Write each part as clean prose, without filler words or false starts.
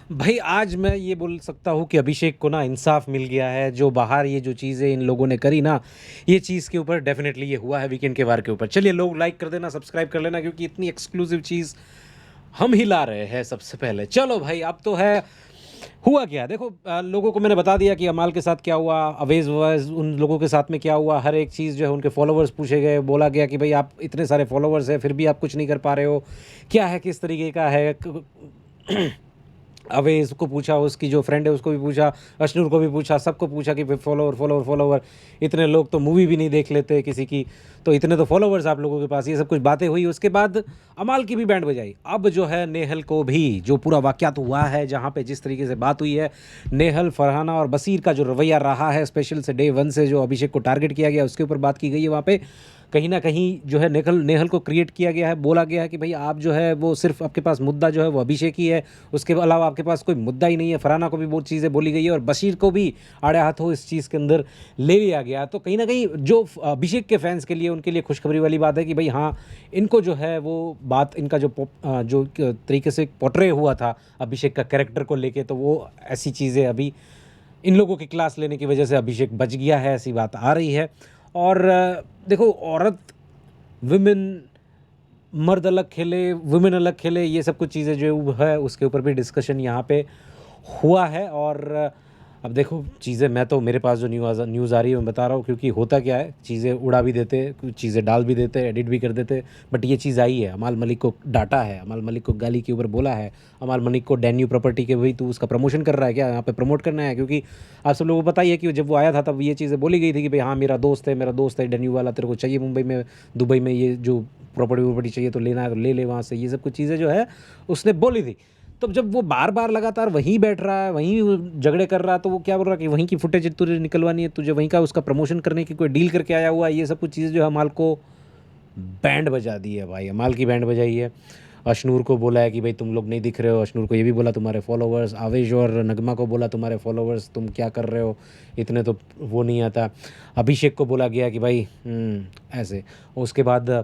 भाई आज मैं ये बोल सकता हूँ कि अभिषेक को ना इंसाफ मिल गया है। जो बाहर ये जो चीज़ें इन लोगों ने करी ना, ये चीज़ के ऊपर डेफ़िनेटली ये हुआ है वीकेंड के वार के ऊपर। चलिए लोग लाइक कर देना, सब्सक्राइब कर लेना क्योंकि इतनी एक्सक्लूसिव चीज़ हम ही ला रहे हैं सबसे पहले। चलो भाई अब तो है, हुआ क्या देखो, लोगों को मैंने बता दिया कि अमाल के साथ क्या हुआ, अवेज़ ववेज़ उन लोगों के साथ में क्या हुआ, हर एक चीज़ जो है उनके फॉलोवर्स पूछे गए, बोला गया कि भाई आप इतने सारे फॉलोवर्स हैं फिर भी आप कुछ नहीं कर पा रहे हो, क्या है, किस तरीके का है। अवेज़ को पूछा, उसकी जो फ्रेंड है उसको भी पूछा, अशनूर को भी पूछा, सबको पूछा कि भाई फॉलोवर फॉलोवर फॉलोवर, इतने लोग तो मूवी भी नहीं देख लेते किसी की, तो इतने तो फॉलोवर्स आप लोगों के पास। ये सब कुछ बातें हुई, उसके बाद अमाल की भी बैंड बजाई। अब जो है नेहल को भी जो पूरा वाक़यात हुआ है, जहाँ पे जिस तरीके से बात हुई है, नेहल, फरहाना और बसीर का जो रवैया रहा है स्पेशल से डे वन से जो अभिषेक को टारगेट किया गया उसके ऊपर बात की गई है। वहाँ पे कहीं न कहीं जो है नेहल नेहल को क्रिएट किया गया है, बोला गया है कि भई आप जो है वो सिर्फ़ आपके पास मुद्दा जो है वो अभिषेक ही है, उसके अलावा आपके पास कोई मुद्दा ही नहीं है। फरहाना को भी बहुत चीज़ें बोली गई है और बशीर को भी आड़े हाथों इस चीज़ के अंदर ले लिया गया। तो कहीं न कहीं जो अभिषेक के फैन्स के लिए, उनके लिए खुशखबरी वाली बात है कि भई हाँ, इनको जो है वो बात, इनका जो तरीके से पोर्ट्रे हुआ था अभिषेक का कैरेक्टर को लेके, तो वो ऐसी चीज़ें अभी इन लोगों की क्लास लेने की वजह से अभिषेक बच गया है, ऐसी बात आ रही है। और देखो, औरत, विमेन, मर्द अलग खेले, वुमेन अलग खेले, ये सब कुछ चीज़ें जो है उसके ऊपर भी डिस्कशन यहाँ पे हुआ है। और अब देखो चीज़ें, मैं तो मेरे पास जो न्यूज़ आ रही है मैं बता रहा हूँ, क्योंकि होता क्या है, चीज़ें उड़ा भी देते, कुछ चीज़ें डाल भी देते, एडिट भी कर देते, बट ये चीज़ आई है। अमाल मलिक को डांटा है, अमाल मलिक को गाली के ऊपर बोला है, अमाल मलिक को डेन्यू प्रॉपर्टी के, भाई तू उसका प्रमोशन कर रहा है क्या, यहाँ पे प्रमोट करना है? क्योंकि आप सब लोगों को पता ही है कि जब वो आया था तब ये चीज़ें बोली गई थी कि भाई हाँ मेरा दोस्त है डेन्यू वाला, तेरे को चाहिए मुंबई में, दुबई में ये जो प्रॉपर्टी वॉपर्टी चाहिए तो लेना है तो ले ले वहाँ से, ये सब कुछ चीज़ें जो है उसने बोली थी। तो जब वो बार बार लगातार वहीं बैठ रहा है, वहीं झगड़े कर रहा है, तो वो क्या बोल रहा है कि वहीं की फुटेज तुझे निकलवानी है, तुझे वहीं का उसका प्रमोशन करने की कोई डील करके आया हुआ है। ये सब कुछ चीज़ें जो है अमाल को बैंड बजा दी है भाई, अमाल की बैंड बजाई है। अशनूर को बोला है कि भाई तुम लोग नहीं दिख रहे हो, अशनूर को ये भी बोला तुम्हारे फॉलोवर्स, आवेश और नगमा को बोला तुम्हारे फॉलोवर्स तुम क्या कर रहे हो, इतने तो वो नहीं आता। अभिषेक को बोला गया कि भाई ऐसे। उसके बाद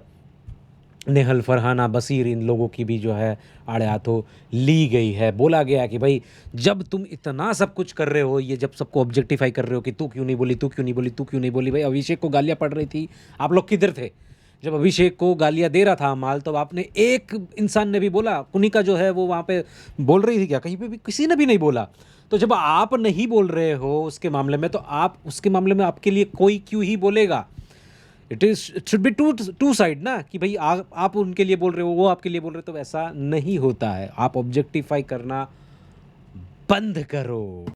नेहल, फरहाना, बसीर, इन लोगों की भी जो है आड़े हाथों ली गई है। बोला गया कि भाई जब तुम इतना सब कुछ कर रहे हो, ये जब सबको ऑब्जेक्टिफाई कर रहे हो कि तू क्यों नहीं बोली, तू क्यों नहीं बोली, तू क्यों नहीं बोली, भाई अभिषेक को गालियाँ पड़ रही थी, आप लोग किधर थे जब अभिषेक को गालियाँ दे रहा था अमाल? तो आपने, एक इंसान ने भी बोला, कुनिका जो है वो वहाँ पे बोल रही थी क्या? कहीं पे भी किसी ने भी नहीं बोला। तो जब आप नहीं बोल रहे हो उसके मामले में, तो आप उसके मामले में आपके लिए कोई क्यों ही बोलेगा? It should be to side ना, कि भाई आप उनके लिए बोल रहे हो, वो आपके लिए बोल रहे हो, तो वैसा नहीं होता है। आप ऑब्जेक्टिफाई करना बंद करो।